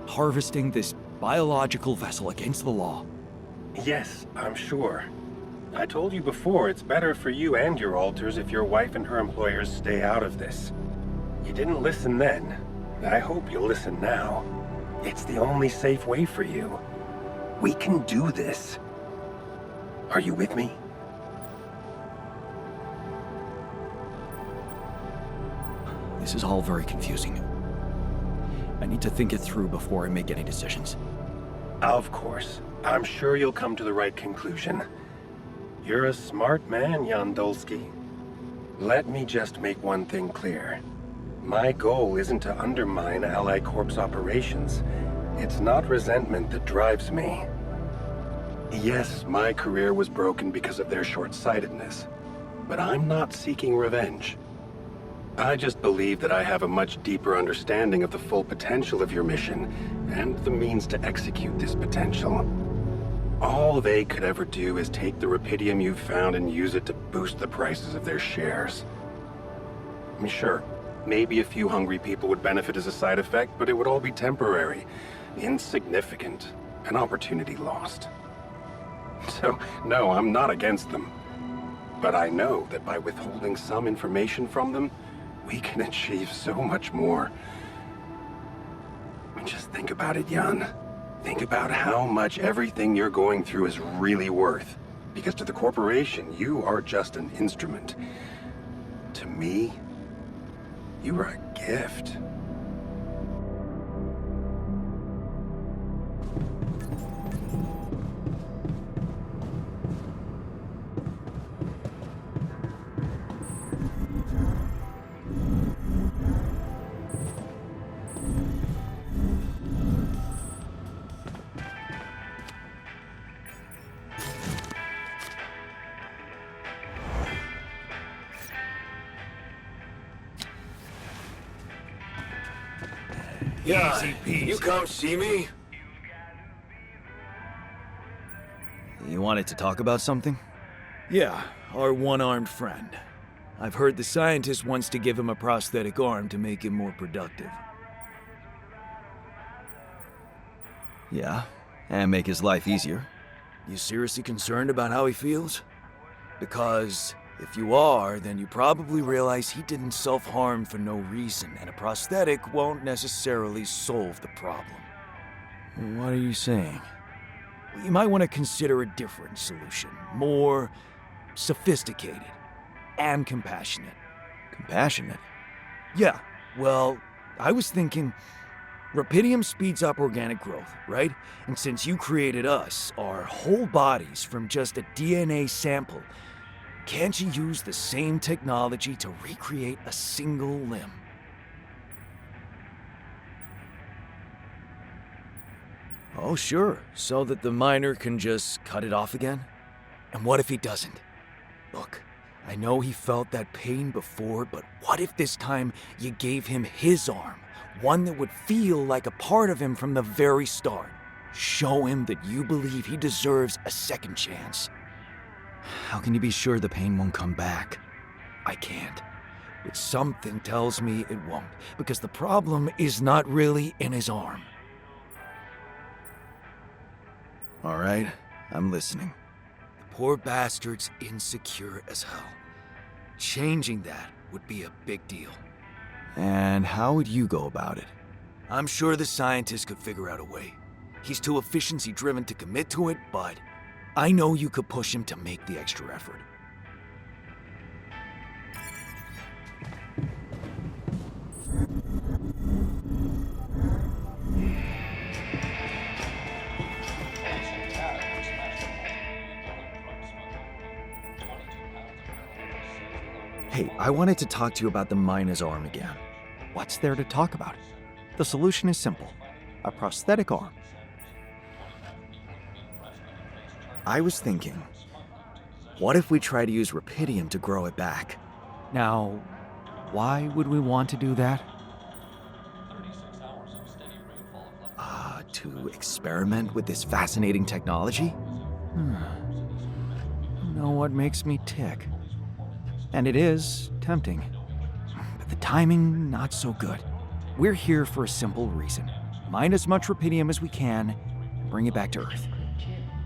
harvesting this biological vessel against the law? Yes, I'm sure. I told you before, it's better for you and your alters if your wife and her employers stay out of this. You didn't listen then. I hope you'll listen now. It's the only safe way for you. We can do this. Are you with me? This is all very confusing. I need to think it through before I make any decisions. Of course. I'm sure you'll come to the right conclusion. You're a smart man, Jan Dolsky. Let me just make one thing clear. My goal isn't to undermine Ally Corp's operations. It's not resentment that drives me. Yes, my career was broken because of their short-sightedness, but I'm not seeking revenge. I just believe that I have a much deeper understanding of the full potential of your mission, and the means to execute this potential. All they could ever do is take the rupidium you've found and use it to boost the prices of their shares. I mean, sure, maybe a few hungry people would benefit as a side effect, but it would all be temporary, insignificant, an opportunity lost. So, no, I'm not against them. But I know that by withholding some information from them, we can achieve so much more. Just think about it, Jan. Think about how much everything you're going through is really worth. Because to the corporation, you are just an instrument. To me, you are a gift. Yeah, you come see me? You wanted to talk about something? Yeah, our one-armed friend. I've heard the scientist wants to give him a prosthetic arm to make him more productive. Yeah, and make his life easier. You seriously concerned about how he feels? Because if you are, then you probably realize he didn't self-harm for no reason, and a prosthetic won't necessarily solve the problem. What are you saying? You might want to consider a different solution, more sophisticated and compassionate. Compassionate? Yeah, well, I was thinking, Rapidium speeds up organic growth, right? And since you created us, our whole bodies from just a DNA sample, can't you use the same technology to recreate a single limb? Oh, sure, so that the miner can just cut it off again? And what if he doesn't? Look, I know he felt that pain before, but what if this time you gave him his arm? One that would feel like a part of him from the very start. Show him that you believe he deserves a second chance. How can you be sure the pain won't come back? I can't. But something tells me it won't, because the problem is not really in his arm. All right, I'm listening. The poor bastard's insecure as hell. Changing that would be a big deal. And how would you go about it? I'm sure the scientist could figure out a way. He's too efficiency-driven to commit to it, but I know you could push him to make the extra effort. Hey, I wanted to talk to you about the miner's arm again. What's there to talk about? The solution is simple. A prosthetic arm. I was thinking, what if we try to use Rapidium to grow it back? Now, why would we want to do that? To experiment with this fascinating technology? You know what makes me tick? And it is tempting. But the timing, not so good. We're here for a simple reason. Mine as much Rapidium as we can and bring it back to Earth.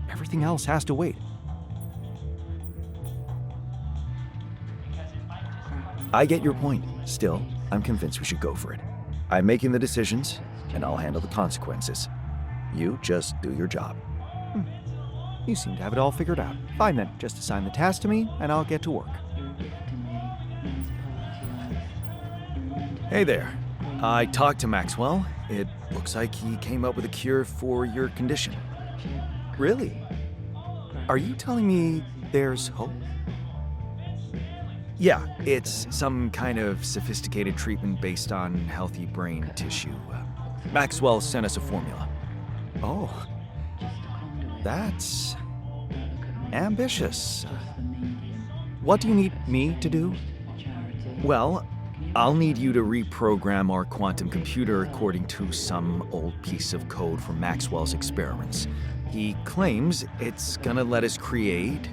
Everything else has to wait. I get your point. Still, I'm convinced we should go for it. I'm making the decisions, and I'll handle the consequences. You just do your job. You seem to have it all figured out. Fine then, just assign the task to me, and I'll get to work. Hey there. I talked to Maxwell. It looks like he came up with a cure for your condition. Really? Are you telling me there's hope? Yeah, it's some kind of sophisticated treatment based on healthy brain tissue. Maxwell sent us a formula. Oh, that's ambitious. What do you need me to do? Well, I'll need you to reprogram our quantum computer according to some old piece of code from Maxwell's experiments. He claims it's gonna let us create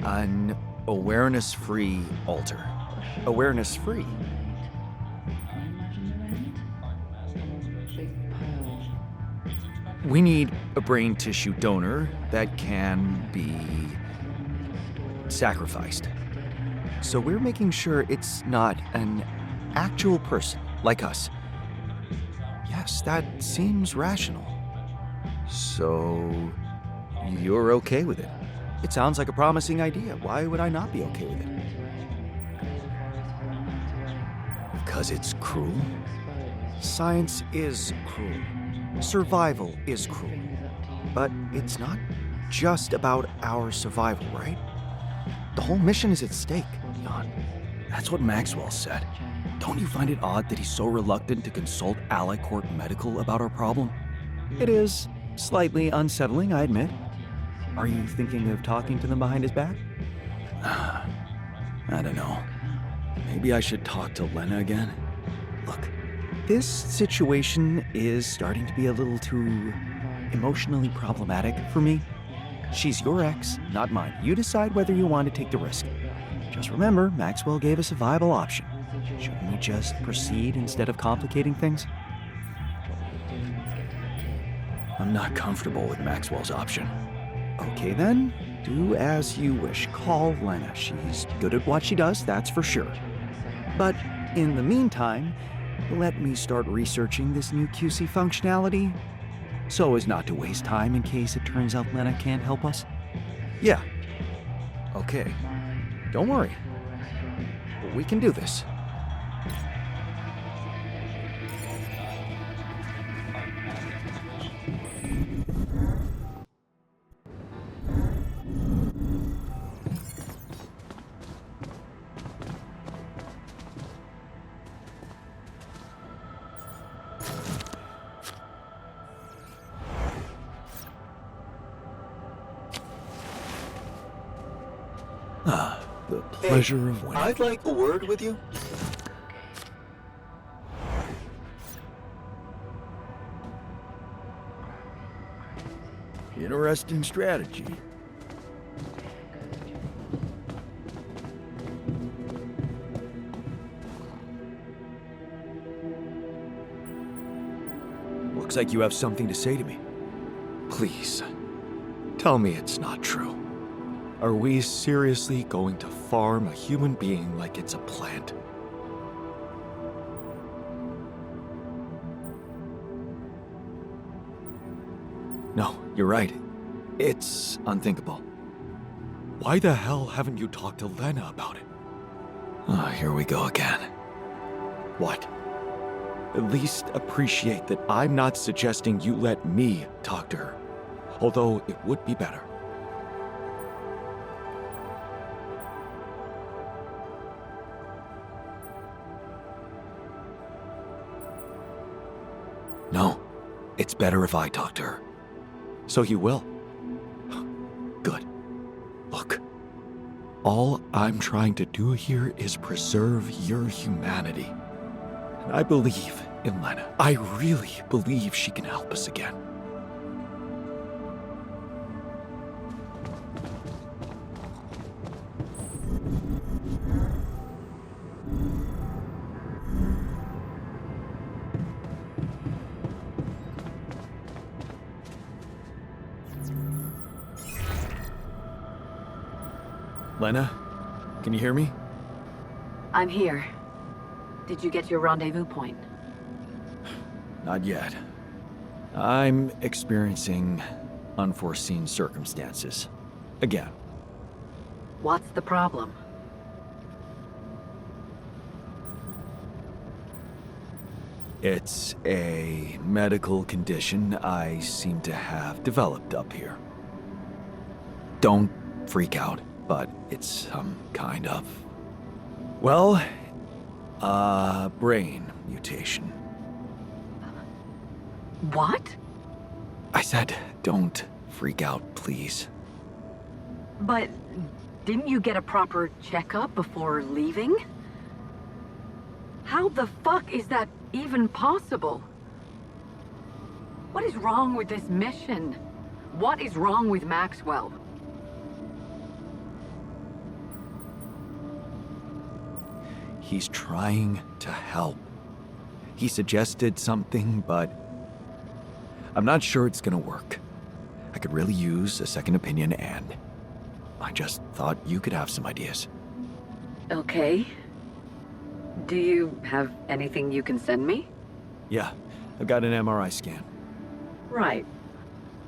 an awareness-free alter. Awareness-free? We need a brain tissue donor that can be sacrificed. So we're making sure it's not an actual person like us. Yes, that seems rational. So, you're okay with it? It sounds like a promising idea. Why would I not be okay with it? Because it's cruel? Science is cruel. Survival is cruel. But it's not just about our survival, right? The whole mission is at stake. Jan, that's what Maxwell said. Don't you find it odd that he's so reluctant to consult Alicorp Medical about our problem? It is slightly unsettling, I admit. Are you thinking of talking to them behind his back? I don't know. Maybe I should talk to Lena again? Look, this situation is starting to be a little too emotionally problematic for me. She's your ex, not mine. You decide whether you want to take the risk. Just remember, Maxwell gave us a viable option. Shouldn't we just proceed instead of complicating things? I'm not comfortable with Maxwell's option. Okay then, do as you wish. Call Lena. She's good at what she does, that's for sure. But in the meantime, let me start researching this new QC functionality so as not to waste time in case it turns out Lena can't help us. Yeah. Okay. Don't worry. We can do this. The pleasure of winning. I'd like a word with you. Interesting strategy. Looks like you have something to say to me. Please, tell me it's not true. Are we seriously going to farm a human being like it's a plant? No, you're right. It's unthinkable. Why the hell haven't you talked to Lena about it? Oh, here we go again. What? At least appreciate that I'm not suggesting you let me talk to her. Although it would be better. No, it's better if I talk to her. So you will? Good. Look, all I'm trying to do here is preserve your humanity. And I believe in Lena. I really believe she can help us again. Lena, can you hear me? I'm here. Did you get your rendezvous point? Not yet. I'm experiencing unforeseen circumstances. Again. What's the problem? It's a medical condition I seem to have developed up here. Don't freak out, but it's some kind of... well, brain mutation. What? I said, don't freak out, please. But didn't you get a proper checkup before leaving? How the fuck is that even possible? What is wrong with this mission? What is wrong with Maxwell? He's trying to help. He suggested something, but I'm not sure it's gonna work. I could really use a second opinion, and I just thought you could have some ideas. Okay. Do you have anything you can send me? Yeah, I've got an MRI scan. Right.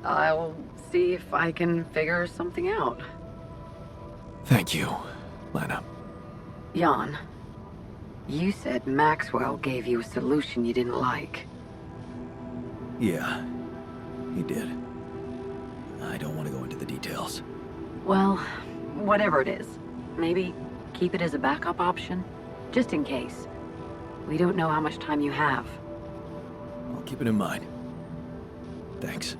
I'll see if I can figure something out. Thank you, Lena. Jan, you said Maxwell gave you a solution you didn't like. Yeah, he did. I don't want to go into the details. Well, whatever it is, maybe keep it as a backup option, just in case. We don't know how much time you have. I'll keep it in mind. Thanks.